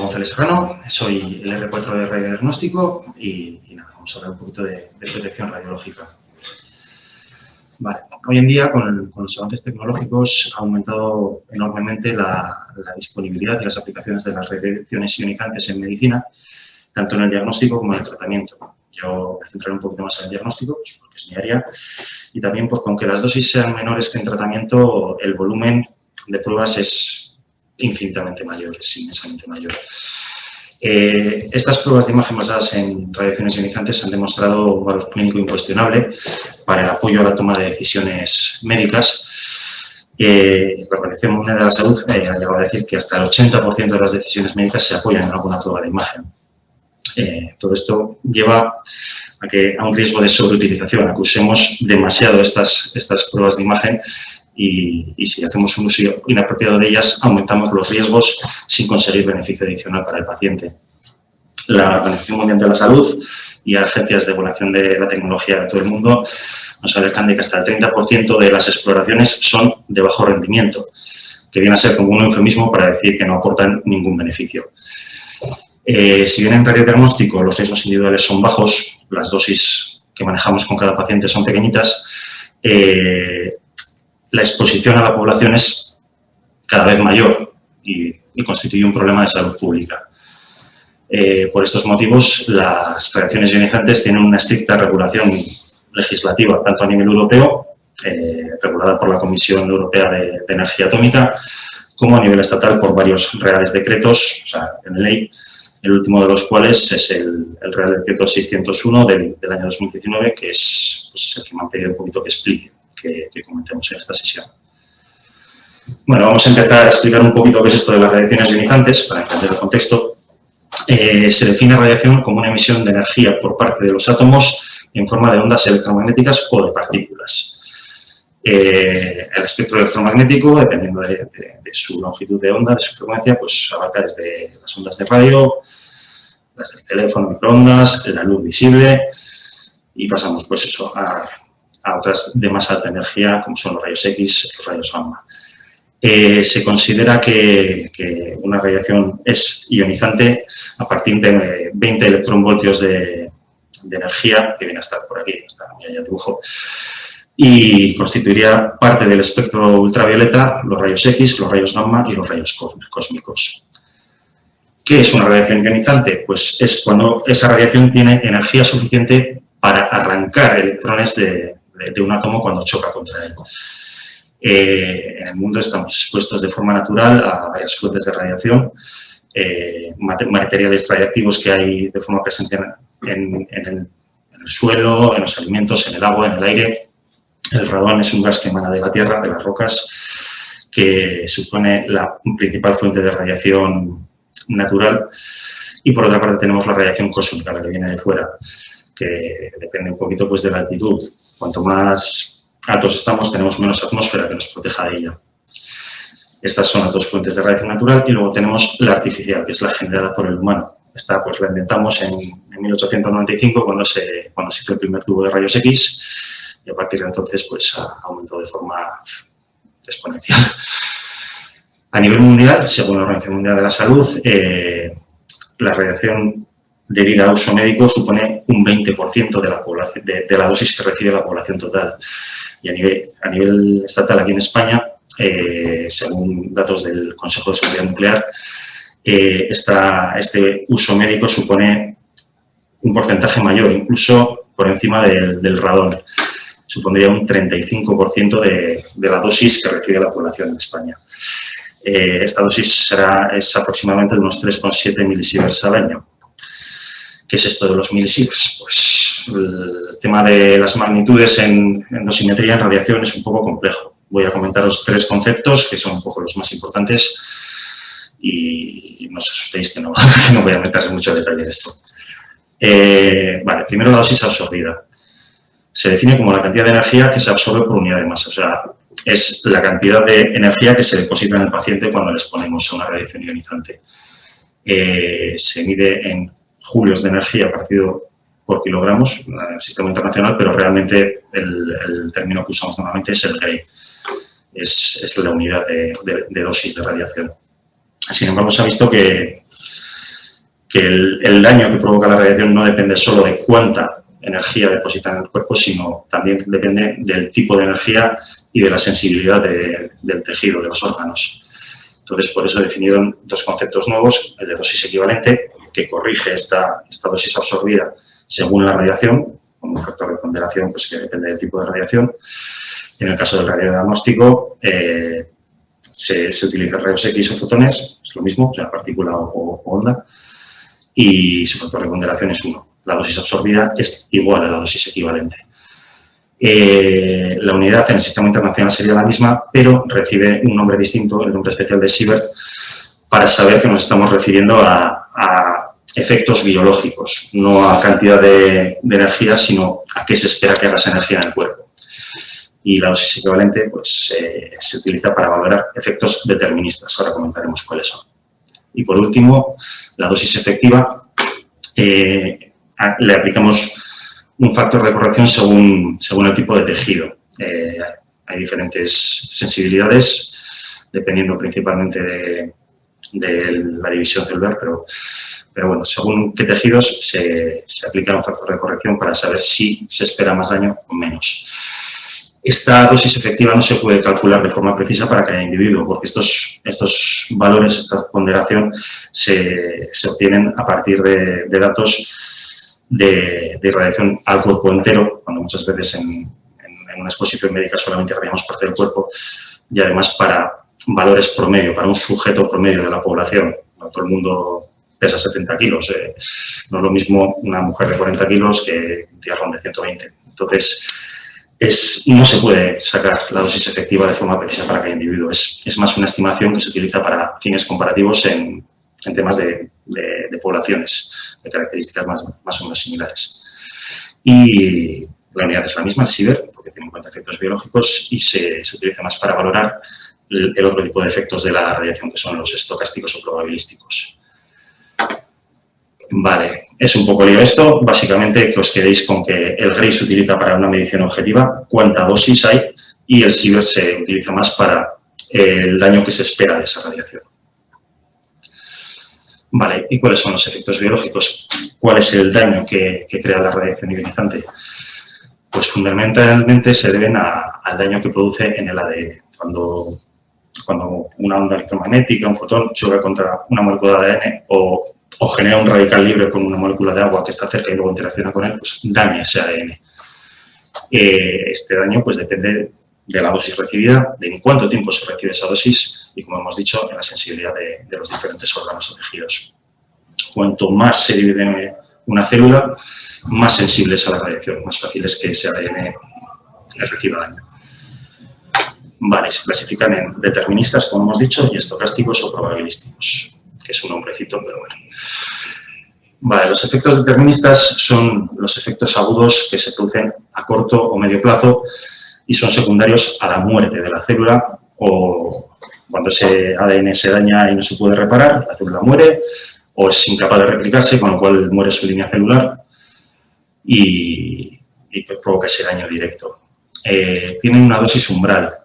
González Serrano, soy el R4 de radiodiagnóstico y nada, vamos a hablar un poquito de protección radiológica. Vale. Hoy en día, con los avances tecnológicos, ha aumentado enormemente la disponibilidad y las aplicaciones de las radiaciones ionizantes en medicina, tanto en el diagnóstico como en el tratamiento. Yo me centraré un poquito más en el diagnóstico, pues porque es mi área, y también porque aunque las dosis sean menores que en tratamiento, el volumen de pruebas es infinitamente mayor, es inmensamente mayor. Estas pruebas de imagen basadas en radiaciones ionizantes han demostrado un valor clínico incuestionable para el apoyo a la toma de decisiones médicas. La Organización Mundial de la Salud ha llegado a decir que hasta el 80% de las decisiones médicas se apoyan en alguna prueba de imagen. Todo esto lleva a un riesgo de sobreutilización, a que usemos demasiado estas pruebas de imagen y si hacemos un uso inapropiado de ellas, aumentamos los riesgos sin conseguir beneficio adicional para el paciente. La Organización Mundial de la Salud y agencias de evaluación de la tecnología de todo el mundo nos alertan de que hasta el 30% de las exploraciones son de bajo rendimiento, que viene a ser como un eufemismo para decir que no aportan ningún beneficio. Si bien en radiodiagnóstico los riesgos individuales son bajos, las dosis que manejamos con cada paciente son pequeñitas, la exposición a la población es cada vez mayor y constituye un problema de salud pública. Por estos motivos, las radiaciones ionizantes tienen una estricta regulación legislativa, tanto a nivel europeo, regulada por la Comisión Europea de Energía Atómica, como a nivel estatal por varios reales decretos, o sea, en ley, el último de los cuales es el Real Decreto 601 del año 2019, que es pues, el que me han pedido un poquito que explique, que comentemos en esta sesión. Bueno, vamos a empezar a explicar un poquito qué es esto de las radiaciones ionizantes, para entender el contexto. Se define radiación como una emisión de energía por parte de los átomos en forma de ondas electromagnéticas o de partículas. El espectro electromagnético, dependiendo de su longitud de onda, de su frecuencia, pues abarca desde las ondas de radio, las del teléfono, microondas, la luz visible y pasamos pues eso a otras de más alta energía, como son los rayos X, los rayos gamma. Se considera que una radiación es ionizante a partir de 20 electronvoltios de energía, que viene a estar por aquí, ya dibujo, y constituiría parte del espectro ultravioleta, los rayos X, los rayos gamma y los rayos cósmicos. ¿Qué es una radiación ionizante? Pues es cuando esa radiación tiene energía suficiente para arrancar electrones de un átomo cuando choca contra él. En el mundo estamos expuestos de forma natural a varias fuentes de radiación, materiales radiactivos que hay de forma presente en el suelo, en los alimentos, en el agua, en el aire. El radón es un gas que emana de la Tierra, de las rocas, que supone la principal fuente de radiación natural. Y por otra parte tenemos la radiación cósmica, la que viene de fuera, que depende un poquito pues, de la altitud. Cuanto más altos estamos, tenemos menos atmósfera que nos proteja de ella. Estas son las dos fuentes de radiación natural y luego tenemos la artificial, que es la generada por el humano. Esta pues la inventamos en 1895 cuando se hizo el primer tubo de rayos X y a partir de entonces pues ha aumentado de forma exponencial. A nivel mundial, según la Organización Mundial de la Salud, la radiación debida a uso médico supone un 20% de la población, de la dosis que recibe la población total. Y a nivel estatal, aquí en España, según datos del Consejo de Seguridad Nuclear, este uso médico supone un porcentaje mayor, incluso por encima del radón. Supondría un 35% de la dosis que recibe la población en España. Esta dosis es aproximadamente de unos 3,7 milisieverts al año. ¿Qué es esto de los milisieverts? Pues el tema de las magnitudes en dosimetría en radiación es un poco complejo. Voy a comentaros tres conceptos que son un poco los más importantes y no os asustéis que no voy a meter mucho detalle de esto. Vale, primero la dosis absorbida. Se define como la cantidad de energía que se absorbe por unidad de masa, o sea, es la cantidad de energía que se deposita en el paciente cuando le exponemos a una radiación ionizante. Se mide en julios de energía partido por kilogramos en el sistema internacional, pero realmente el término que usamos normalmente es el Gray. Es la unidad de dosis de radiación. Sin embargo, se ha visto que que el daño que provoca la radiación no depende solo de cuánta energía deposita en el cuerpo, sino también depende del tipo de energía y de la sensibilidad del tejido, de los órganos. Entonces, por eso definieron dos conceptos nuevos, el de dosis equivalente, que corrige esta dosis absorbida según la radiación, con un factor de ponderación pues, que depende del tipo de radiación. En el caso del radiodiagnóstico, se utilizan rayos X o fotones, es lo mismo, o sea, partícula o onda, y su factor de ponderación es 1. La dosis absorbida es igual a la dosis equivalente. La unidad en el sistema internacional sería la misma, pero recibe un nombre distinto, el nombre especial de Sievert, para saber que nos estamos refiriendo a efectos biológicos, no a cantidad de energía, sino a qué se espera que haga esa energía en el cuerpo. Y la dosis equivalente pues, se utiliza para valorar efectos deterministas. Ahora comentaremos cuáles son. Y por último, la dosis efectiva, le aplicamos un factor de corrección según el tipo de tejido. Hay diferentes sensibilidades, dependiendo principalmente de la división celular, pero bueno, según qué tejidos se aplica un factor de corrección para saber si se espera más daño o menos. Esta dosis efectiva no se puede calcular de forma precisa para cada individuo, porque estos valores, esta ponderación, se obtienen a partir de datos de irradiación al cuerpo entero, cuando muchas veces en una exposición médica solamente irradiamos parte del cuerpo, y además para valores promedio, para un sujeto promedio de la población. No todo el mundo pesa 70 kilos, no es lo mismo una mujer de 40 kilos que un tiarrón de 120. Entonces, no se puede sacar la dosis efectiva de forma precisa para cada individuo. Es más una estimación que se utiliza para fines comparativos en temas de poblaciones, de características más o menos similares. Y la unidad es la misma, el Sievert, porque tiene en cuenta efectos biológicos y se utiliza más para valorar el otro tipo de efectos de la radiación, que son los estocásticos o probabilísticos. Vale, es un poco lío esto. Básicamente que os quedéis con que el Gray se utiliza para una medición objetiva, cuánta dosis hay, y el Sievert se utiliza más para el daño que se espera de esa radiación. Vale, ¿y cuáles son los efectos biológicos? ¿Cuál es el daño que crea la radiación ionizante? Pues fundamentalmente se deben al daño que produce en el ADN. Cuando una onda electromagnética, un fotón, choca contra una molécula de ADN o genera un radical libre con una molécula de agua que está cerca y luego interacciona con él, pues daña ese ADN. Este daño pues depende de la dosis recibida, de en cuánto tiempo se recibe esa dosis y, como hemos dicho, en la sensibilidad de los diferentes órganos o tejidos. Cuanto más se divide una célula, más sensible es a la radiación, más fácil es que ese ADN reciba daño. Vale, se clasifican en deterministas, como hemos dicho, y estocásticos o probabilísticos, que es un nombrecito, pero bueno. Vale, los efectos deterministas son los efectos agudos que se producen a corto o medio plazo y son secundarios a la muerte de la célula o cuando ese ADN se daña y no se puede reparar, la célula muere o es incapaz de replicarse, con lo cual muere su línea celular y provoca ese daño directo. Tienen una dosis umbral.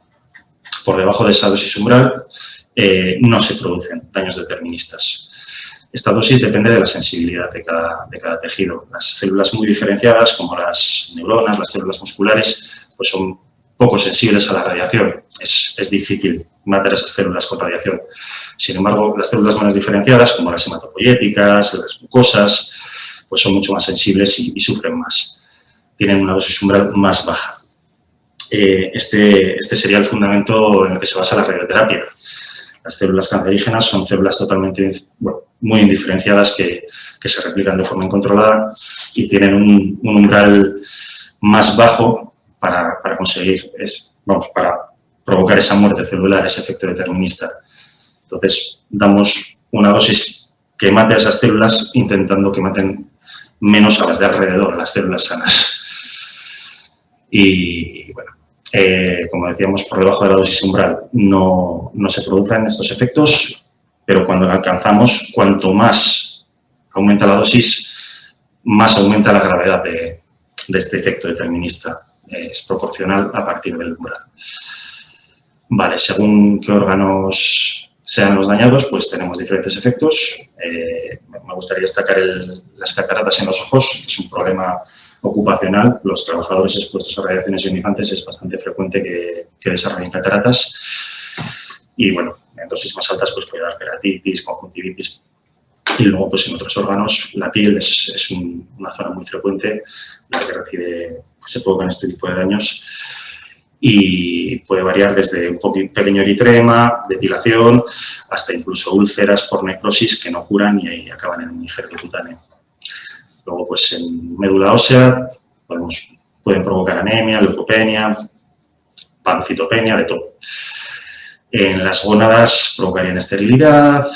Por debajo de esa dosis umbral no se producen daños deterministas. Esta dosis depende de la sensibilidad de cada tejido. Las células muy diferenciadas, como las neuronas, las células musculares, pues son poco sensibles a la radiación. Es difícil matar esas células con radiación. Sin embargo, las células menos diferenciadas, como las hematopoyéticas, las mucosas, pues son mucho más sensibles y sufren más. Tienen una dosis umbral más baja. Este sería el fundamento en el que se basa la radioterapia. Las células cancerígenas son células totalmente, muy indiferenciadas que se replican de forma incontrolada y tienen un umbral más bajo para conseguir, para provocar esa muerte celular, ese efecto determinista. Entonces, damos una dosis que mate a esas células intentando que maten menos a las de alrededor, a las células sanas. Y bueno, como decíamos, por debajo de la dosis umbral no se producen estos efectos, pero cuando la alcanzamos, cuanto más aumenta la dosis, más aumenta la gravedad de este efecto determinista. Es proporcional a partir del umbral. Vale, según qué órganos sean los dañados, pues tenemos diferentes efectos. Me gustaría destacar las cataratas en los ojos, que es un problema ocupacional. Los trabajadores expuestos a radiaciones ionizantes es bastante frecuente que desarrollen cataratas. Y bueno, en dosis más altas pues puede dar keratitis, conjuntivitis. Y luego, pues en otros órganos, la piel es una zona muy frecuente en la que se provocan este tipo de daños. Y puede variar desde un pequeño eritrema, depilación, hasta incluso úlceras por necrosis que no curan y acaban en un injerto cutáneo. Luego, pues en médula ósea pueden provocar anemia, leucopenia, pancitopenia, de todo. En las gónadas provocarían esterilidad,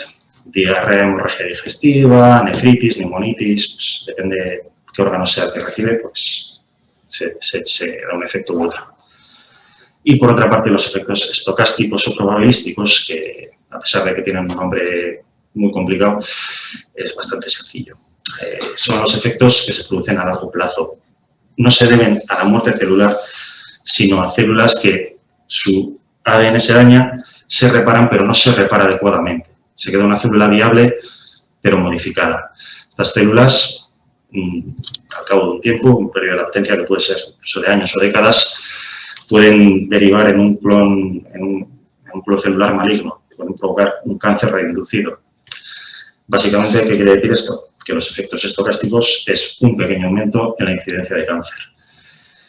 diarrea, hemorragia digestiva, nefritis, neumonitis, pues, depende de qué órgano sea el que recibe, pues se da un efecto u otro. Y por otra parte, los efectos estocásticos o probabilísticos, que a pesar de que tienen un nombre muy complicado, es bastante sencillo. Son los efectos que se producen a largo plazo. No se deben a la muerte celular, sino a células que su ADN se daña, se reparan, pero no se repara adecuadamente. Se queda una célula viable, pero modificada. Estas células, al cabo de un tiempo, un periodo de latencia que puede ser incluso de años o décadas, pueden derivar en un clon celular maligno, que pueden provocar un cáncer reinducido. Básicamente, ¿qué quiere decir esto? Que los efectos estocásticos es un pequeño aumento en la incidencia de cáncer.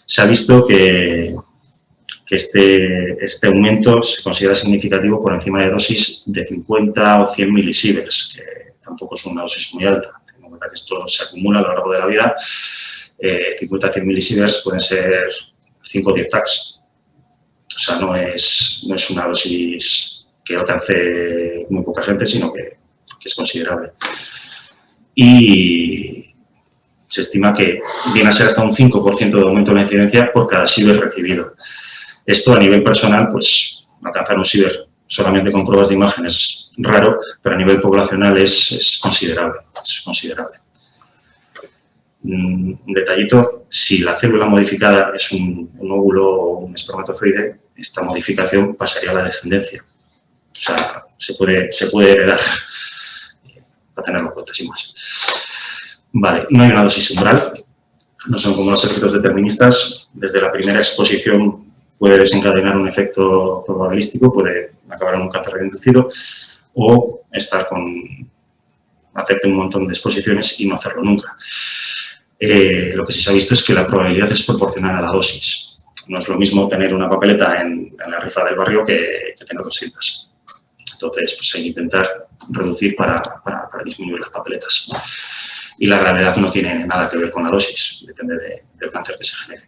Se ha visto que este aumento se considera significativo por encima de dosis de 50 o 100 milisieverts, que tampoco es una dosis muy alta. Ten en cuenta que esto se acumula a lo largo de la vida. 50 a 100 milisieverts pueden ser 5 o 10 tacs. O sea, no es una dosis que alcance muy poca gente, sino que es considerable. Y se estima que viene a ser hasta un 5% de aumento de la incidencia por cada sievert recibido. Esto a nivel personal, pues alcanzar un sievert solamente con pruebas de imagen es raro, pero a nivel poblacional es considerable. Un detallito, si la célula modificada es un óvulo o un espermatozoide, esta modificación pasaría a la descendencia. O sea, se puede heredar, para tenerlo en cuenta, sin más. Vale, no hay una dosis umbral, no son como los efectos deterministas. Desde la primera exposición puede desencadenar un efecto probabilístico, puede acabar en un cáncer reinducido, o hacerte un montón de exposiciones y no hacerlo nunca. Lo que sí se ha visto es que la probabilidad es proporcional a la dosis. No es lo mismo tener una papeleta en la rifa del barrio que tener 200. Entonces, pues hay que intentar reducir para disminuir las papeletas. Y la gravedad no tiene nada que ver con la dosis, depende del cáncer que se genere.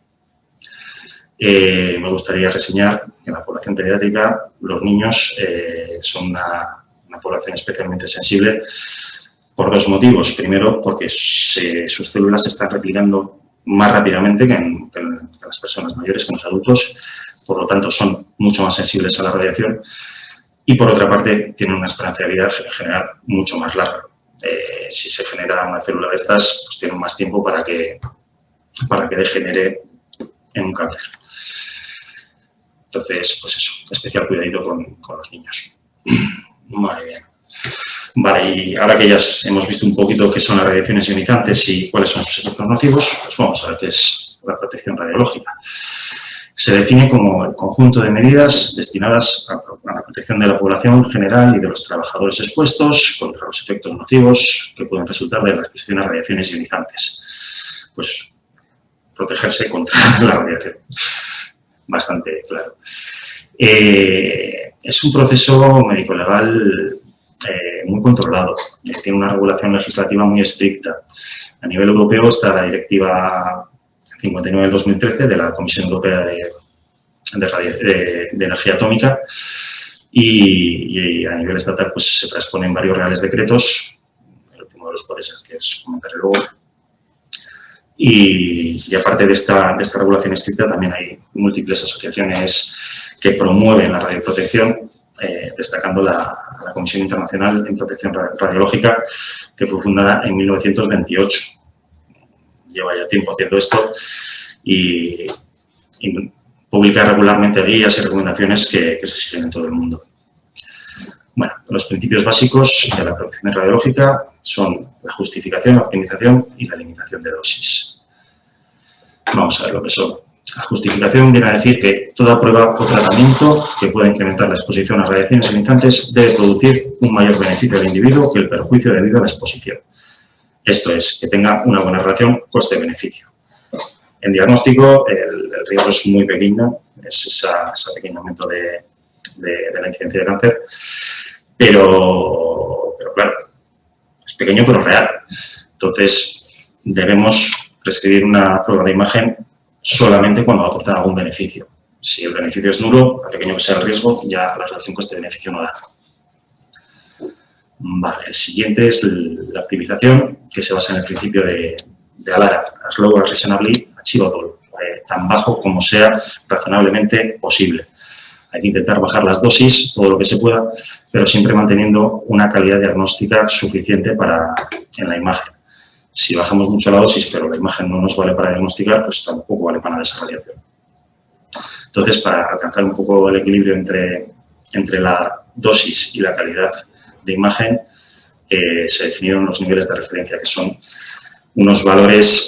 Me gustaría reseñar que en la población pediátrica los niños son una población especialmente sensible por dos motivos. Primero, porque sus células se están replicando más rápidamente que en las personas mayores, que en los adultos, por lo tanto son mucho más sensibles a la radiación y por otra parte tienen una esperanza de vida general mucho más larga. Si se genera una célula de estas, pues tienen más tiempo para que degenere en un cáncer. Entonces, pues eso, especial cuidadito con los niños. Muy bien. Vale, y ahora que ya hemos visto un poquito qué son las radiaciones ionizantes y cuáles son sus efectos nocivos, pues vamos a ver qué es la protección radiológica. Se define como el conjunto de medidas destinadas a la protección de la población general y de los trabajadores expuestos contra los efectos nocivos que pueden resultar de la exposición a radiaciones ionizantes. Pues protegerse contra la radiación. Bastante claro. Es un proceso médico-legal muy controlado, tiene una regulación legislativa muy estricta. A nivel europeo está la Directiva 59 del 2013 de la Comisión Europea de Energía Atómica y a nivel estatal pues, se transponen varios reales decretos, el último de los cuales es el que os comentaré luego. Y aparte de esta regulación estricta también hay múltiples asociaciones que promueven la radioprotección, destacando la Comisión Internacional en Protección Radiológica, que fue fundada en 1928. Lleva ya tiempo haciendo esto y publica regularmente guías y recomendaciones que se siguen en todo el mundo. Bueno, los principios básicos de la protección radiológica son la justificación, la optimización y la limitación de dosis. Vamos a ver lo que son. La justificación viene a decir que toda prueba o tratamiento que pueda incrementar la exposición a radiaciones ionizantes debe producir un mayor beneficio al individuo que el perjuicio debido a la exposición. Esto es, que tenga una buena relación coste-beneficio. En diagnóstico, el riesgo es muy pequeño, es ese pequeño aumento de la incidencia de cáncer, pero claro, es pequeño pero real. Entonces, debemos prescribir una prueba de imagen solamente cuando aporta algún beneficio. Si el beneficio es nulo, a pequeño que sea el riesgo, ya la relación coste-beneficio no da. Vale, el siguiente es la optimización, que se basa en el principio de ALARA, as low as reasonably achievable, tan bajo como sea razonablemente posible. Hay que intentar bajar las dosis todo lo que se pueda, pero siempre manteniendo una calidad diagnóstica suficiente en la imagen. Si bajamos mucho la dosis, pero la imagen no nos vale para diagnosticar, pues tampoco vale para esa radiación. Entonces, para alcanzar un poco el equilibrio entre la dosis y la calidad de imagen, se definieron los niveles de referencia, que son unos valores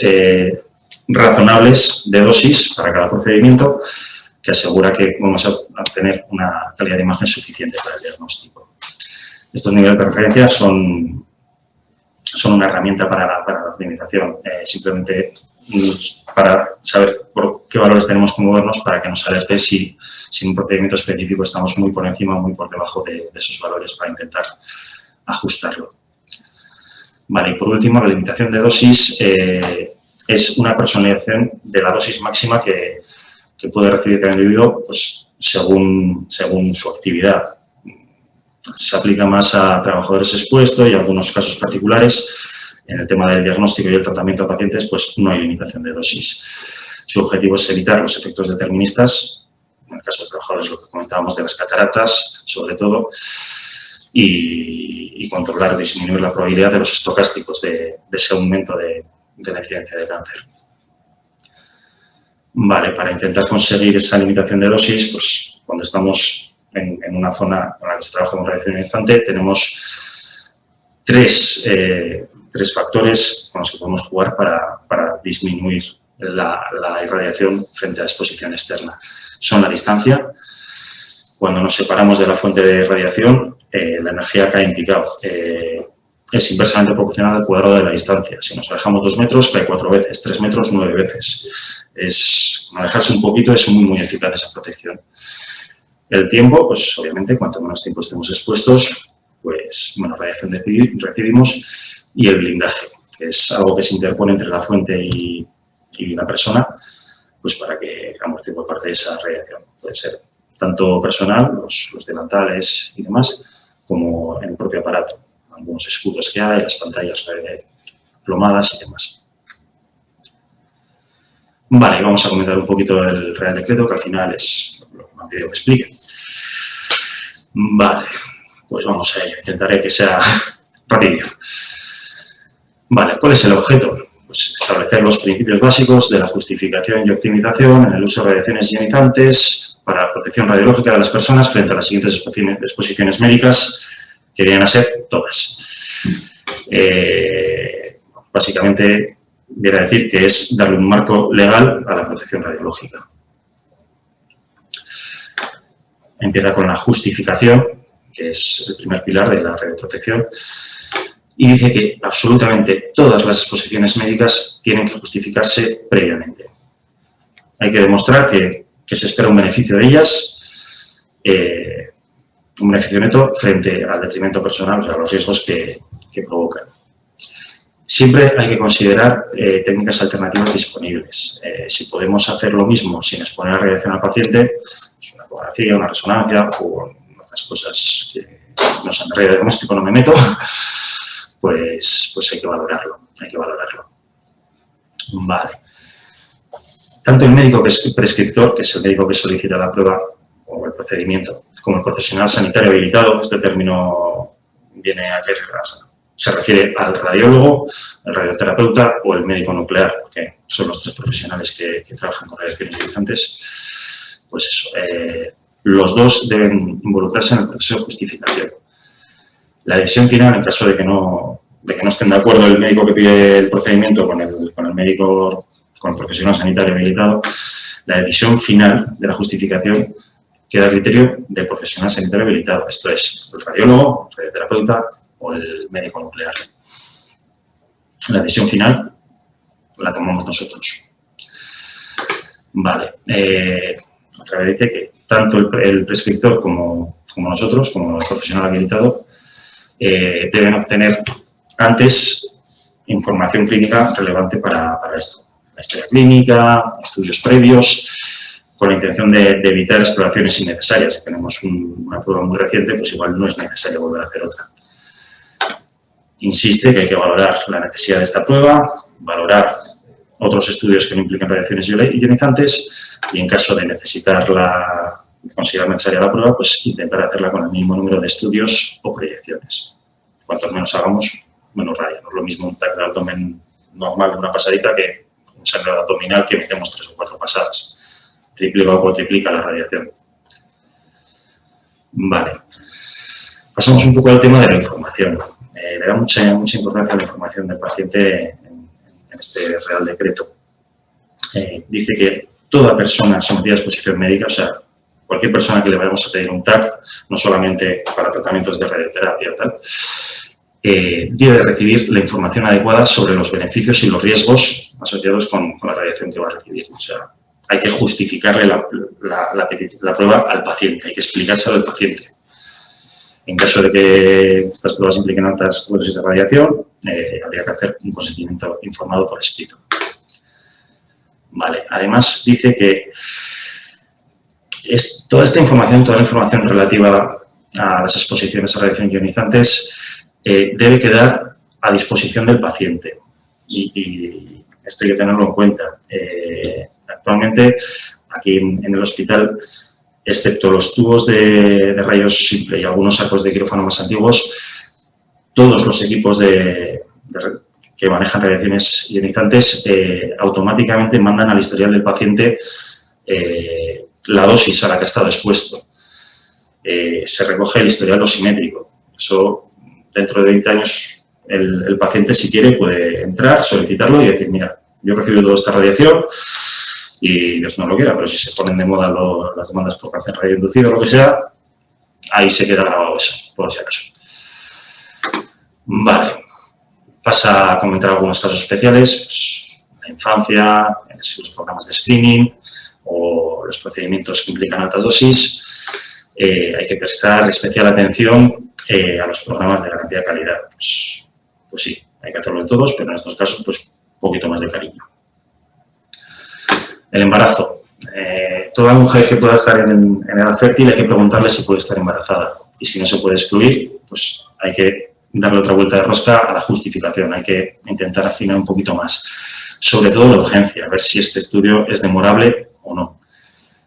razonables de dosis para cada procedimiento, que asegura que vamos a obtener una calidad de imagen suficiente para el diagnóstico. Estos niveles de referencia son una herramienta para la optimización, simplemente para saber por qué valores tenemos que movernos para que nos alerte si en un procedimiento específico estamos muy por encima o muy por debajo de esos valores para intentar ajustarlo. Vale, y por último, la limitación de dosis es una personalización de la dosis máxima que puede recibir cada individuo pues, según su actividad. Se aplica más a trabajadores expuestos y a algunos casos particulares. En el tema del diagnóstico y el tratamiento a pacientes, pues no hay limitación de dosis. Su objetivo es evitar los efectos deterministas, en el caso de trabajadores, lo que comentábamos de las cataratas, sobre todo, y controlar o disminuir la probabilidad de los estocásticos de ese aumento de la incidencia de cáncer. Vale, para intentar conseguir esa limitación de dosis, pues cuando estamos en una zona en la que se trabaja con radiación ionizante, tenemos tres factores con los que podemos jugar para disminuir la irradiación frente a la exposición externa. Son la distancia. Cuando nos separamos de la fuente de radiación, la energía cae en picado. Es inversamente proporcional al cuadrado de la distancia. Si nos alejamos 2 metros, cae 4 veces, 3 metros, 9 veces. Alejarse un poquito es muy, muy eficaz esa protección. El tiempo, pues obviamente, cuanto menos tiempo estemos expuestos, pues menos radiación recibimos. Y el blindaje, que es algo que se interpone entre la fuente y la persona, pues para que amortigue parte de esa radiación. Puede ser tanto personal, los delantales y demás, como en el propio aparato. Algunos escudos que hay, las pantallas plomadas y demás. Vale, vamos a comentar un poquito el Real Decreto, que al final es lo que me han pedido que explique. Vale, pues vamos a ello. Intentaré que sea rápido. Vale, ¿cuál es el objeto? Pues establecer los principios básicos de la justificación y optimización en el uso de radiaciones ionizantes para la protección radiológica de las personas frente a las siguientes exposiciones médicas, que vienen a ser todas. Básicamente, viene a decir que es darle un marco legal a la protección radiológica. Empieza con la justificación, que es el primer pilar de la radioprotección, y dice que absolutamente todas las exposiciones médicas tienen que justificarse previamente. Hay que demostrar que se espera un beneficio de ellas, un beneficio neto frente al detrimento personal, o sea, los riesgos que provocan. Siempre hay que considerar técnicas alternativas disponibles. Si podemos hacer lo mismo sin exponer la radiación al paciente, pues una ecografía, una resonancia o otras cosas que no son de radiodiagnóstico, no me meto, pues hay que valorarlo. Vale. Tanto el médico que es prescriptor, que es el médico que solicita la prueba o el procedimiento, como el profesional sanitario habilitado, este término se refiere al radiólogo, al radioterapeuta o el médico nuclear, porque son los 3 profesionales que trabajan con radiaciones ionizantes. Pues eso, los dos deben involucrarse en el proceso de justificación. La decisión final, en caso de que no estén de acuerdo el médico que pide el procedimiento con el médico, con el profesional sanitario habilitado, la decisión final de la justificación queda a criterio del profesional sanitario habilitado. Esto es el radiólogo, el radioterapeuta o el médico nuclear. La decisión final la tomamos nosotros. Vale. Otra vez dice que tanto el prescriptor como nosotros, como el profesional habilitado, deben obtener antes información clínica relevante para esto. La historia clínica, estudios previos, con la intención de evitar exploraciones innecesarias. Si tenemos una prueba muy reciente, pues igual no es necesario volver a hacer otra. Insiste que hay que valorar la necesidad de esta prueba, valorar otros estudios que no impliquen radiaciones ionizantes y en caso de considerar necesaria la prueba, pues intentar hacerla con el mínimo número de estudios o proyecciones. Cuantos menos hagamos, menos radio. No es lo mismo un TAC de abdomen normal de una pasadita que un sangrado abdominal que metemos 3 o 4 pasadas. Triplica o cuatriplica la radiación. Vale. Pasamos un poco al tema de la información. Le da mucha importancia a la información del paciente en este Real Decreto. Dice que toda persona sometida a exposición médica, o sea, cualquier persona que le vayamos a pedir un TAC, no solamente para tratamientos de radioterapia o tal, debe recibir la información adecuada sobre los beneficios y los riesgos asociados con la radiación que va a recibir. O sea, hay que justificarle la prueba al paciente, hay que explicárselo al paciente. En caso de que estas pruebas impliquen altas dosis de radiación, habría que hacer un consentimiento informado por escrito. Vale. Además, dice que toda la información relativa a las exposiciones a radiación ionizantes debe quedar a disposición del paciente. Y esto hay que tenerlo en cuenta. Actualmente, aquí en el hospital, excepto los tubos de rayos simple y algunos sacos de quirófano más antiguos, todos los equipos que manejan radiaciones ionizantes automáticamente mandan al historial del paciente la dosis a la que ha estado expuesto. Se recoge el historial dosimétrico. Eso, dentro de 20 años, el paciente, si quiere, puede entrar, solicitarlo y decir, mira, yo he recibido toda esta radiación y Dios no lo quiera, pero si se ponen de moda las demandas por cáncer radioinducido o lo que sea, ahí se queda grabado eso, por si acaso. Vale. Pasa a comentar algunos casos especiales, pues, la infancia, los programas de screening o los procedimientos que implican altas dosis. Hay que prestar especial atención a los programas de garantía de calidad. Pues sí, hay que hacerlo en todos, pero en estos casos, pues, un poquito más de cariño. El embarazo. Toda mujer que pueda estar en edad fértil hay que preguntarle si puede estar embarazada. Y si no se puede excluir, pues hay que darle otra vuelta de rosca a la justificación. Hay que intentar afinar un poquito más. Sobre todo la urgencia, a ver si este estudio es demorable o no.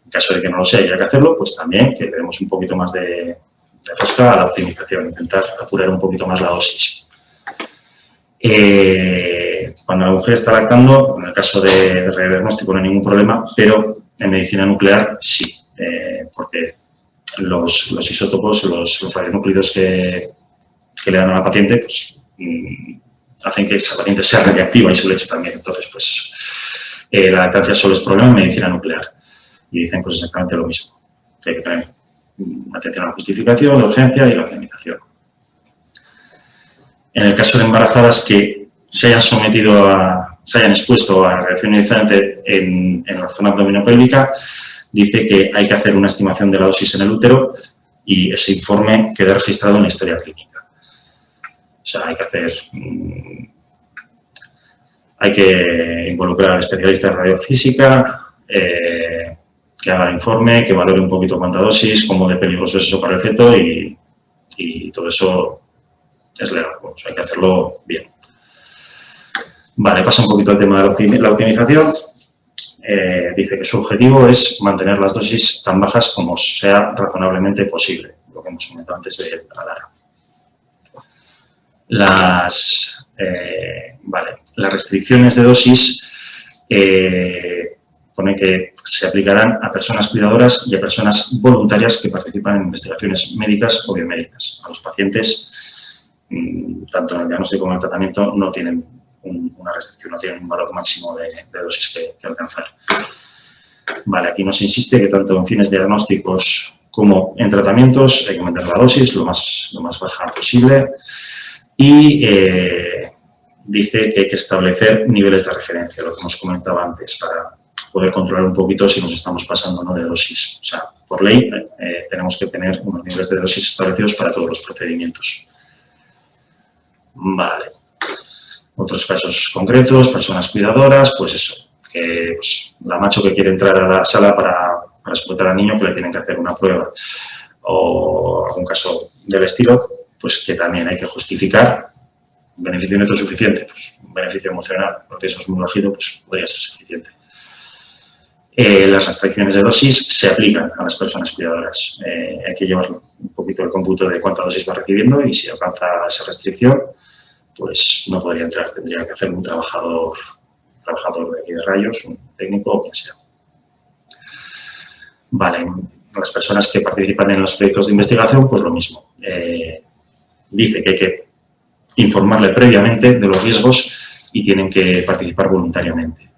En caso de que no lo sea y haya que hacerlo, pues también que le demos un poquito más de rosca a la optimización, intentar apurar un poquito más la dosis. Cuando la mujer está lactando, en el caso de radiodiagnóstico no hay ningún problema, pero en medicina nuclear sí, porque los isótopos, los radionúclidos que le dan a la paciente, pues hacen que esa paciente sea radiactiva y su leche también. Entonces, pues la lactancia solo es problema en medicina nuclear. Y dicen pues exactamente lo mismo. Que hay que tener atención a la justificación, la urgencia y la optimización. En el caso de embarazadas que se hayan expuesto a radiación ionizante en la zona abdominopélvica, dice que hay que hacer una estimación de la dosis en el útero y ese informe queda registrado en la historia clínica. O sea, hay que involucrar al especialista de radiofísica, que haga el informe, que valore un poquito cuánta dosis, cómo de peligroso es eso para el feto y todo eso es legal, pues hay que hacerlo bien. Vale, pasa un poquito al tema de la optimización. Dice que su objetivo es mantener las dosis tan bajas como sea razonablemente posible, lo que hemos comentado antes de radar. Las restricciones de dosis pone que se aplicarán a personas cuidadoras y a personas voluntarias que participan en investigaciones médicas o biomédicas. A los pacientes tanto en el diagnóstico como en el tratamiento, no tienen una restricción, no tienen un valor máximo de dosis que alcanzar. Vale, aquí nos insiste que tanto en fines diagnósticos como en tratamientos hay que aumentar la dosis lo más baja posible y dice que hay que establecer niveles de referencia, lo que hemos comentado antes, para poder controlar un poquito si nos estamos pasando o no de dosis. O sea, por ley tenemos que tener unos niveles de dosis establecidos para todos los procedimientos. Vale. Otros casos concretos, personas cuidadoras, pues eso, que pues, la macho que quiere entrar a la sala para sujetar al niño, que le tienen que hacer una prueba, o algún caso del estilo, pues que también hay que justificar un beneficio neto suficiente, pues, un beneficio emocional, porque eso es muy bajito, pues podría ser suficiente. Las restricciones de dosis se aplican a las personas cuidadoras. Hay que llevar un poquito el cómputo de cuánta dosis va recibiendo y si alcanza esa restricción, pues no podría entrar, tendría que hacer un trabajador de aquí de rayos, un técnico o quien sea. Vale, las personas que participan en los proyectos de investigación, pues lo mismo. Dice que hay que informarle previamente de los riesgos y tienen que participar voluntariamente.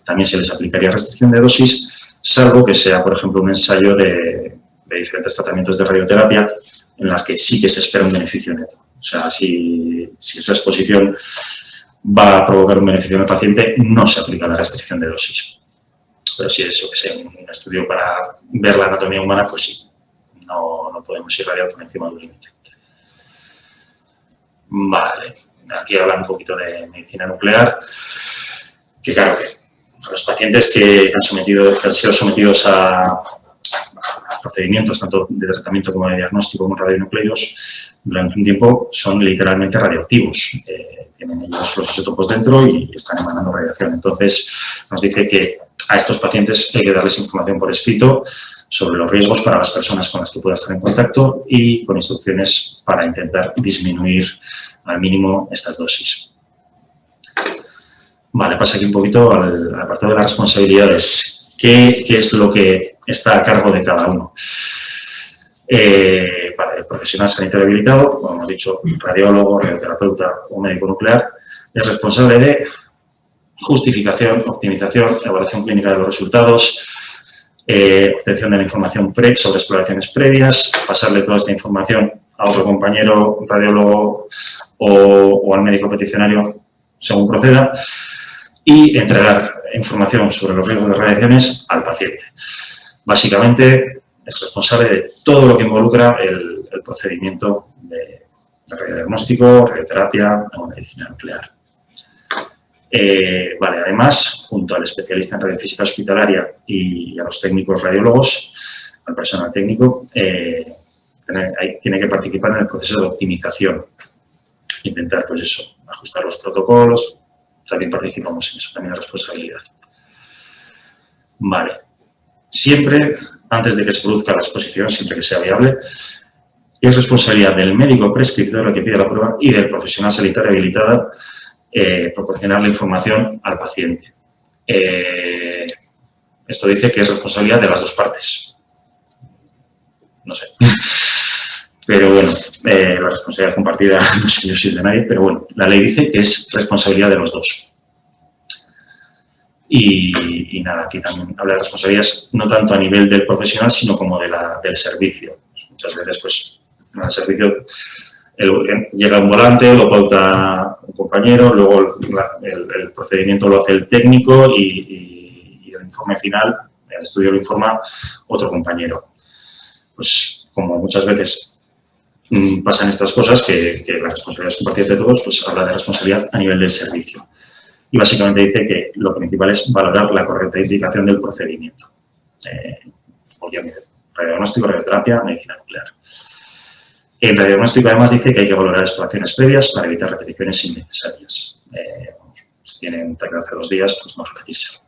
También se les aplicaría restricción de dosis, salvo que sea, por ejemplo, un ensayo de diferentes tratamientos de radioterapia en las que sí que se espera un beneficio neto. O sea, si esa exposición va a provocar un beneficio en el paciente, no se aplica la restricción de dosis. Pero si es un estudio para ver la anatomía humana, pues sí, no podemos irradiar por encima de un límite. Vale, aquí hablan un poquito de medicina nuclear, que claro que los pacientes que han sido sometidos a procedimientos tanto de tratamiento como de diagnóstico con radionucleidos durante un tiempo son literalmente radioactivos. Tienen ellos los isótopos dentro y están emanando radiación. Entonces, nos dice que a estos pacientes hay que darles información por escrito sobre los riesgos para las personas con las que pueda estar en contacto y con instrucciones para intentar disminuir al mínimo estas dosis. Vale, pasa aquí un poquito al apartado de las responsabilidades. ¿Qué es lo que está a cargo de cada uno? Vale, el profesional sanitario habilitado, como hemos dicho, radiólogo, radioterapeuta o médico nuclear, es responsable de justificación, optimización, evaluación clínica de los resultados, obtención de la información sobre exploraciones previas, pasarle toda esta información a otro compañero radiólogo o al médico peticionario según proceda y entregar información sobre los riesgos de radiaciones al paciente. Básicamente es responsable de todo lo que involucra el procedimiento de radiodiagnóstico, radioterapia o medicina nuclear. Vale, además, junto al especialista en radiofísica hospitalaria y a los técnicos radiólogos, al personal técnico, tiene que participar en el proceso de optimización. Intentar, pues eso, ajustar los protocolos, también participamos en eso, también es responsabilidad. Vale, siempre, antes de que se produzca la exposición, siempre que sea viable, es responsabilidad del médico prescriptor que pide la prueba y del profesional sanitario habilitado proporcionar la información al paciente. Esto dice que es responsabilidad de las dos partes. No sé. Pero bueno, la responsabilidad compartida no sé yo si es de nadie, pero bueno, la ley dice que es responsabilidad de los dos. Y nada, aquí también habla de responsabilidades no tanto a nivel del profesional, sino como del servicio. Muchas veces, pues, en el servicio llega un volante, lo pauta un compañero, luego el procedimiento lo hace el técnico y el informe final, el estudio lo informa otro compañero. Pues como muchas veces pasan estas cosas, que la responsabilidad es compartida de todos, pues habla de responsabilidad a nivel del servicio. Y básicamente dice que lo principal es valorar la correcta indicación del procedimiento. Obviamente, radiodiagnóstico, radioterapia, medicina nuclear. En radiodiagnóstico además dice que hay que valorar exploraciones previas para evitar repeticiones innecesarias. Si tienen TAC hace 2 días, pues no repetírselo.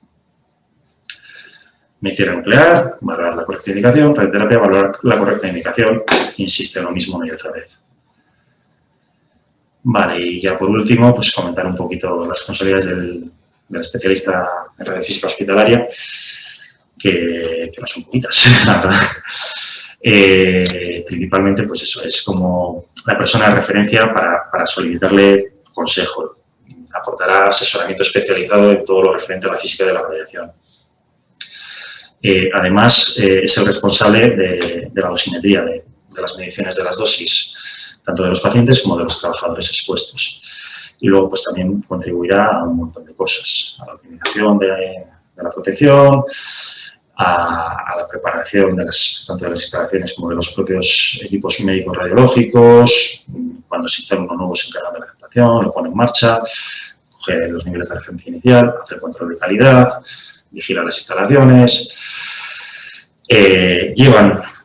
Medicina nuclear, valorar la correcta indicación, radioterapia, valorar la correcta indicación, insiste en lo mismo una y otra vez. Vale, y ya por último, pues comentar un poquito las responsabilidades del especialista en radiofísica hospitalaria, que no son poquitas, la verdad. Principalmente, pues eso, es como la persona de referencia para solicitarle consejo. Aportará asesoramiento especializado en todo lo referente a la física de la radiación. Además, es el responsable de la dosimetría, de las mediciones de las dosis, tanto de los pacientes como de los trabajadores expuestos. Y luego, pues también contribuirá a un montón de cosas, a la optimización de la protección, a la preparación tanto de las instalaciones como de los propios equipos médicos radiológicos. Cuando se instala uno nuevo, se encarga de la adaptación, lo pone en marcha, coge los niveles de referencia inicial, hace el control de calidad, vigila las instalaciones.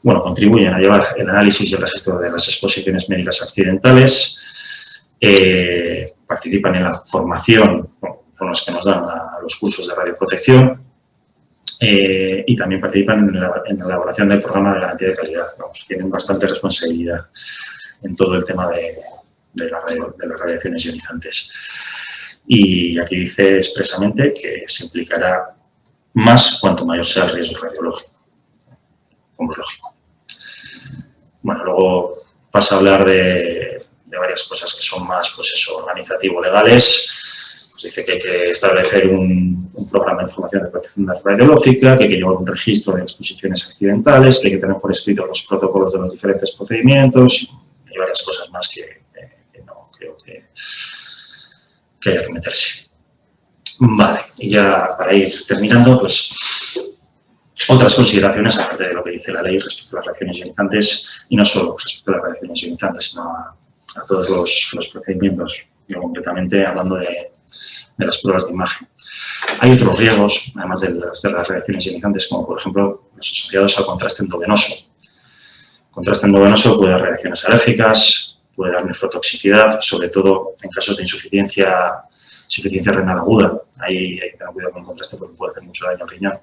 Contribuyen a llevar el análisis y el registro de las exposiciones médicas accidentales, participan en la formación con los que nos dan los cursos de radioprotección y también participan en la elaboración del programa de garantía de calidad. Tienen bastante responsabilidad en todo el tema de las radiaciones ionizantes. Y aquí dice expresamente que se implicará más cuanto mayor sea el riesgo radiológico, como es lógico. Bueno, luego pasa a hablar de varias cosas que son más, pues eso, organizativo-legales. Pues dice que hay que establecer un programa de información de protección radiológica, que hay que llevar un registro de exposiciones accidentales, que hay que tener por escrito los protocolos de los diferentes procedimientos y varias cosas más que no creo que haya que meterse. Vale, y ya para ir terminando, pues otras consideraciones aparte de lo que dice la ley respecto a las radiaciones ionizantes, y no solo respecto a las radiaciones ionizantes, sino a todos los procedimientos, yo concretamente hablando de las pruebas de imagen. Hay otros riesgos, además de las radiaciones ionizantes, como por ejemplo los asociados al contraste endovenoso. El contraste endovenoso puede dar reacciones alérgicas, puede dar nefrotoxicidad, sobre todo en casos de insuficiencia renal aguda. Ahí hay que tener cuidado con el contraste porque puede hacer mucho daño al riñón.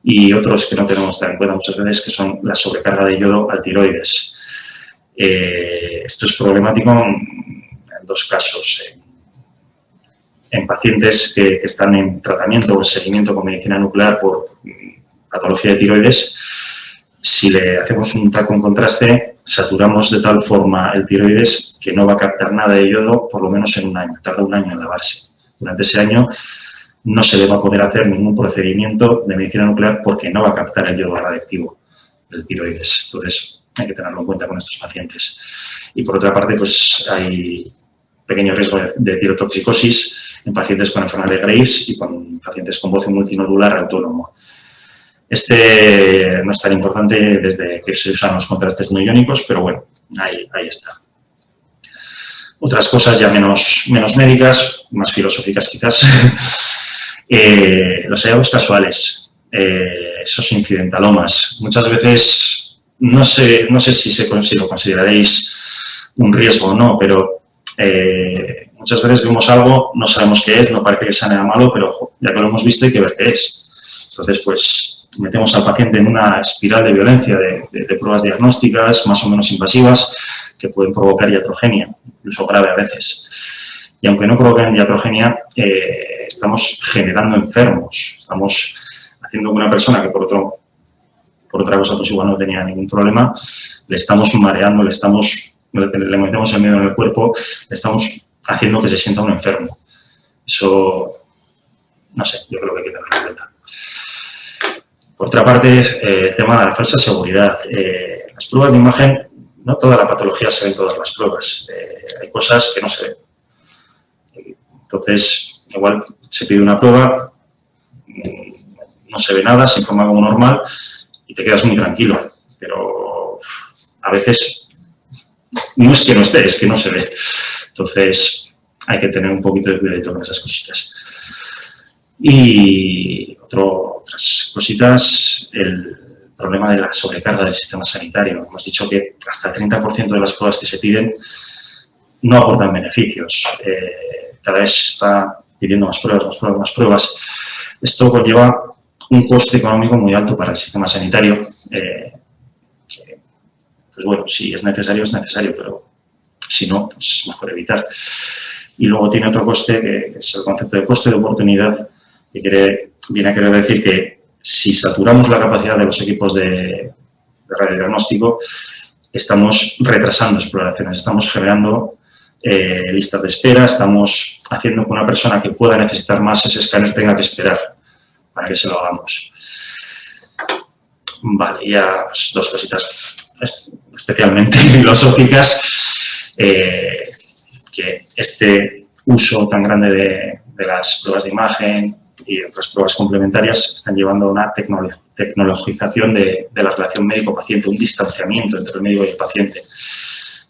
Y otros que no tenemos tan en cuenta muchas veces, que son la sobrecarga de yodo al tiroides. Esto es problemático en dos casos. En pacientes que están en tratamiento o en seguimiento con medicina nuclear por patología de tiroides, si le hacemos un TAC con contraste, saturamos de tal forma el tiroides que no va a captar nada de yodo por lo menos en un año. Tarda un año en lavarse. Durante ese año no se le va a poder hacer ningún procedimiento de medicina nuclear porque no va a captar el yodo radiactivo del tiroides. Entonces, hay que tenerlo en cuenta con estos pacientes. Y por otra parte, pues hay pequeño riesgo de tirotoxicosis en pacientes con enfermedad de Graves y con pacientes con bocio multinodular autónomo. Este no es tan importante desde que se usan los contrastes no iónicos, pero bueno, ahí está. Otras cosas ya menos médicas, más filosóficas quizás. Los hallazgos casuales, esos incidentalomas. Muchas veces, no sé si lo consideraréis un riesgo o no, pero muchas veces vemos algo, no sabemos qué es, no parece que sea nada malo, pero ya que lo hemos visto hay que ver qué es. Entonces, pues, metemos al paciente en una espiral de violencia de pruebas diagnósticas más o menos invasivas que pueden provocar iatrogenia, incluso grave a veces. Y aunque no provoquen iatrogenia, estamos generando enfermos. Estamos haciendo que una persona que por otra cosa pues igual no tenía ningún problema, le estamos mareando, le metemos el miedo en el cuerpo, le estamos haciendo que se sienta un enfermo. Eso, no sé, yo creo que hay que tenerlo en cuenta. Por otra parte, el tema de la falsa seguridad. Las pruebas de imagen, no toda la patología se ve en todas las pruebas. Hay cosas que no se ven. Entonces, igual se pide una prueba, no se ve nada, se informa como normal y te quedas muy tranquilo. Pero a veces no es que no esté, es que no se ve. Entonces, hay que tener un poquito de cuidado con esas cositas. Y otras cositas, el problema de la sobrecarga del sistema sanitario. Hemos dicho que hasta el 30% de las pruebas que se piden no aportan beneficios. Cada vez se está pidiendo más pruebas. Esto conlleva un coste económico muy alto para el sistema sanitario. Pues bueno, si es necesario, pero si no, pues es mejor evitar. Y luego tiene otro coste, que es el concepto de coste de oportunidad, que viene a querer decir que si saturamos la capacidad de los equipos de radiodiagnóstico, estamos retrasando exploraciones, estamos generando listas de espera, estamos haciendo que una persona que pueda necesitar más ese escáner tenga que esperar para que se lo hagamos. Vale, ya pues, dos cositas especialmente filosóficas, que este uso tan grande de las pruebas de imagen y otras pruebas complementarias están llevando a una tecnologización de la relación médico-paciente, un distanciamiento entre el médico y el paciente.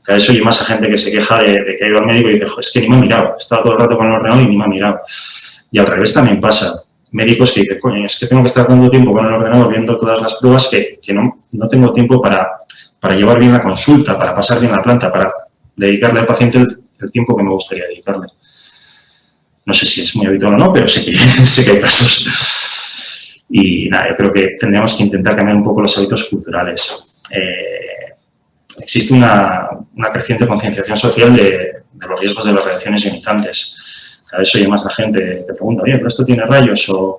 Cada vez oye más a gente que se queja de que ha ido al médico y dice, es que ni me ha mirado, he estado todo el rato con el ordenador y ni me ha mirado. Y al revés también pasa. Médicos que dicen, coño, es que tengo que estar tanto tiempo con el ordenador viendo todas las pruebas que no tengo tiempo para llevar bien la consulta, para pasar bien la planta, para dedicarle al paciente el tiempo que me gustaría dedicarle. No sé si es muy habitual o no, pero sé que hay casos. Y nada, yo creo que tendríamos que intentar cambiar un poco los hábitos culturales. Existe una creciente concienciación social de los riesgos de las radiaciones ionizantes. Cada vez oye más la gente, te pregunta, oye, ¿pero esto tiene rayos? O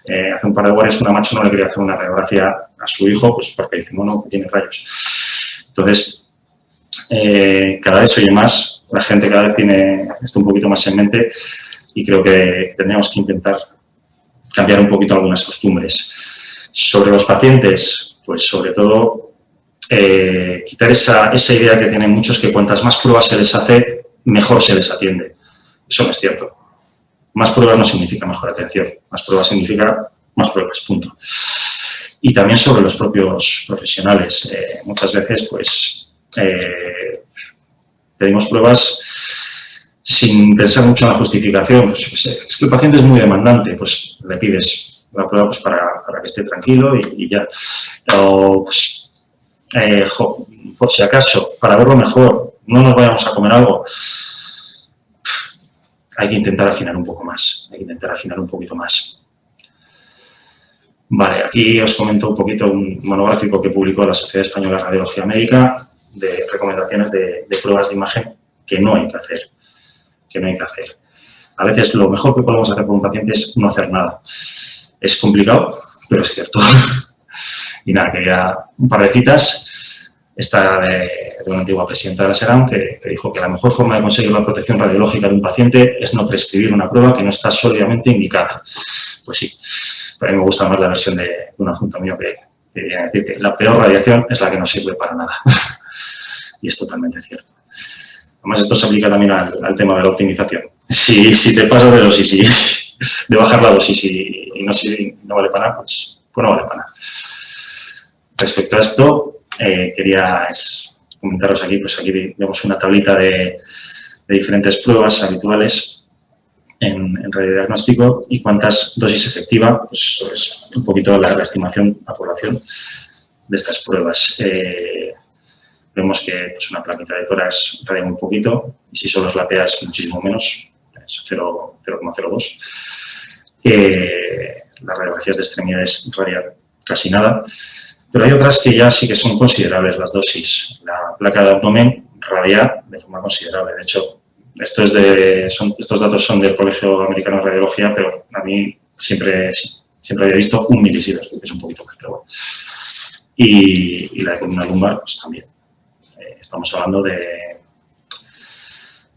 hace un par de horas una macho no le quería hacer una radiografía a su hijo, pues porque decimos, no, que tiene rayos. Entonces, cada vez oye más, la gente cada vez tiene esto un poquito más en mente y creo que tendríamos que intentar cambiar un poquito algunas costumbres. Sobre los pacientes, pues sobre todo quitar esa idea que tienen muchos que cuantas más pruebas se les hace, mejor se les atiende. Eso no es cierto. Más pruebas no significa mejor atención. Más pruebas significa más pruebas, punto. Y también sobre los propios profesionales. Muchas veces, pues, pedimos pruebas sin pensar mucho en la justificación. Pues, es que el paciente es muy demandante, pues le pides la prueba pues, para que esté tranquilo y ya. O, pues, por si acaso, para verlo mejor, no nos vayamos a comer algo. Hay que intentar afinar un poco más, hay que intentar afinar un poquito más. Vale, aquí os comento un poquito un monográfico que publicó la Sociedad Española de Radiología Médica de recomendaciones de pruebas de imagen que no hay que hacer. A veces lo mejor que podemos hacer con un paciente es no hacer nada. Es complicado, pero es cierto. Y nada, quería un par de citas. Esta de una antigua presidenta de la SERAM que dijo que la mejor forma de conseguir la protección radiológica de un paciente es no prescribir una prueba que no está sólidamente indicada. Pues sí, pero a mí me gusta más la versión de un adjunto mío que viene a decir que la peor radiación es la que no sirve para nada. Y es totalmente cierto. Además, esto se aplica también al tema de la optimización. Si te pasas de dosis de bajar la dosis y no vale para nada, pues no vale para nada. Respecto a esto, quería comentaros aquí, pues aquí vemos una tablita de diferentes pruebas habituales en radiodiagnóstico y cuántas dosis efectiva, pues es un poquito la estimación a población de estas pruebas. Vemos que pues, una plaquita de tórax radia muy poquito y si solo es la PA es muchísimo menos, es 0,02. Las radiografías de extremidades radian casi nada. Pero hay otras que ya sí que son considerables las dosis. La placa de abdomen radia de forma considerable. De hecho, estos datos son del Colegio Americano de Radiología, pero a mí siempre había visto 1 milisievert, que es un poquito más, pero bueno. Y la de columna lumbar, pues también. Estamos hablando de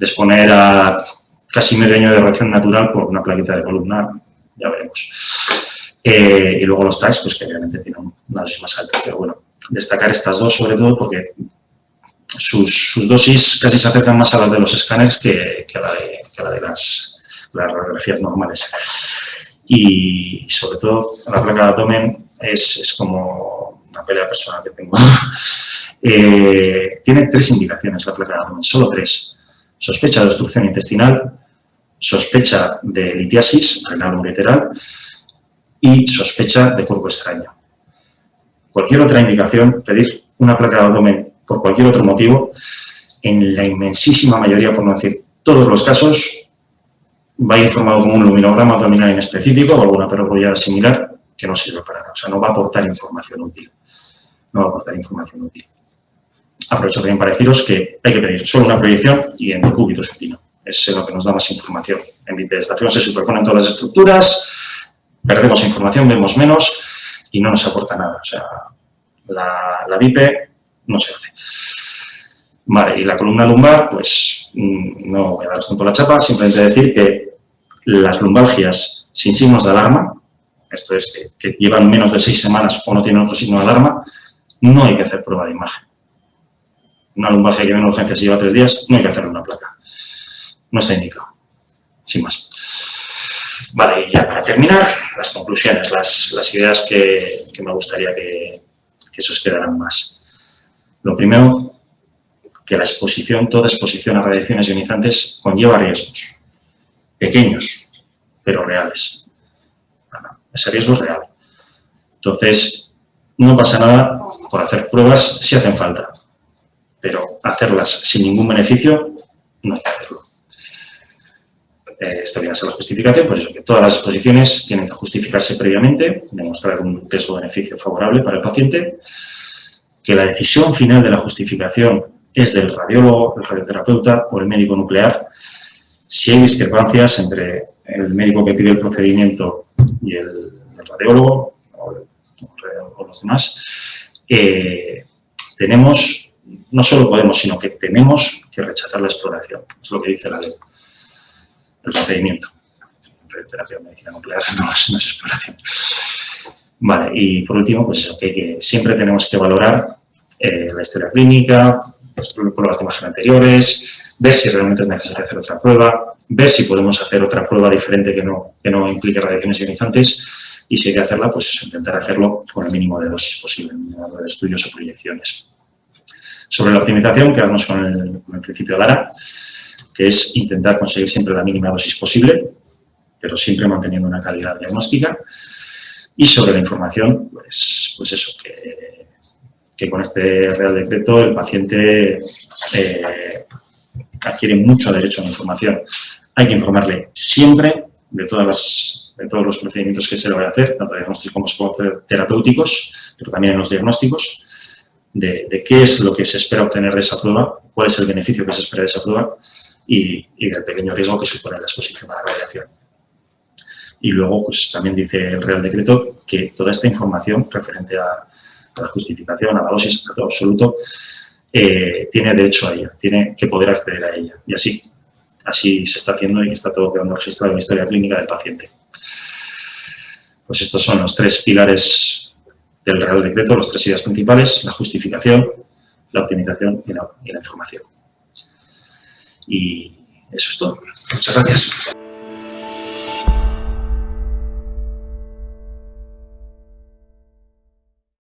exponer a casi medio año de radiación natural por una plaquita de columna, ya veremos. Y luego los TACs, pues que obviamente tienen una dosis más alta. Pero bueno, destacar estas dos sobre todo porque sus dosis casi se acercan más a las de los escáneres que a la de las radiografías normales. Y sobre todo la placa de abdomen es como una pelea personal que tengo. Tiene 3 indicaciones la placa de abdomen, solo 3. Sospecha de obstrucción intestinal, sospecha de litiasis renal ureteral y sospecha de cuerpo extraño. Cualquier otra indicación, pedir una placa de abdomen por cualquier otro motivo, en la inmensísima mayoría, por no decir todos los casos, va informado como un luminograma abdominal inespecífico o alguna perogrullada similar que no sirve para nada. O sea, no va a aportar información útil. No va a aportar información útil. Aprovecho también para deciros que hay que pedir solo una proyección y en decúbito supino. Es lo que nos da más información. En bipedestación se superponen todas las estructuras, perdemos información, vemos menos y no nos aporta nada. O sea, La bipe no se hace. Vale, y la columna lumbar, pues no voy a daros tanto la chapa, simplemente decir que las lumbalgias sin signos de alarma, esto es que llevan menos de 6 semanas o no tienen otro signo de alarma, no hay que hacer prueba de imagen. Una lumbalgia que viene en urgencias y lleva 3 días, no hay que hacerle una placa. No está indicado, sin más. Vale, y ya para terminar, las conclusiones, las ideas que me gustaría que se os quedaran más. Lo primero, que la exposición, toda exposición a radiaciones ionizantes conlleva riesgos, pequeños, pero reales. Bueno, ese riesgo es real. Entonces, no pasa nada por hacer pruebas si hacen falta, pero hacerlas sin ningún beneficio, no hay que hacerlo. Esto viene a ser la justificación, pues eso, que todas las exposiciones tienen que justificarse previamente, demostrar un riesgo-beneficio favorable para el paciente, que la decisión final de la justificación es del radiólogo, el radioterapeuta o el médico nuclear. Si hay discrepancias entre el médico que pide el procedimiento y el radiólogo o los demás, tenemos, no solo podemos, sino que tenemos que rechazar la exploración. Es lo que dice la ley. El procedimiento. Radioterapia o medicina nuclear no es exploración. Vale, y por último, pues que siempre tenemos que valorar la historia clínica, las pruebas de imagen anteriores, ver si realmente es necesario hacer otra prueba, ver si podemos hacer otra prueba diferente que no implique radiaciones ionizantes, y si hay que hacerla, pues eso, intentar hacerlo con el mínimo de dosis posible, el mínimo de estudios o proyecciones. Sobre la optimización, quedarnos con el principio de Lara, que es intentar conseguir siempre la mínima dosis posible, pero siempre manteniendo una calidad diagnóstica. Y sobre la información, pues eso, que con este Real Decreto el paciente adquiere mucho derecho a la información. Hay que informarle siempre de todos los procedimientos que se le va a hacer, tanto diagnósticos como terapéuticos, pero también en los diagnósticos, de qué es lo que se espera obtener de esa prueba, cuál es el beneficio que se espera de esa prueba y del pequeño riesgo que supone la exposición a la radiación. Y luego, pues también dice el Real Decreto que toda esta información referente a la justificación, a la dosis, a todo absoluto, tiene derecho a ella, tiene que poder acceder a ella. Y así se está haciendo y está todo quedando registrado en la historia clínica del paciente. Pues estos son los 3 pilares del Real Decreto, las 3 ideas principales: la justificación, la optimización y la información. Y eso es todo. Muchas gracias.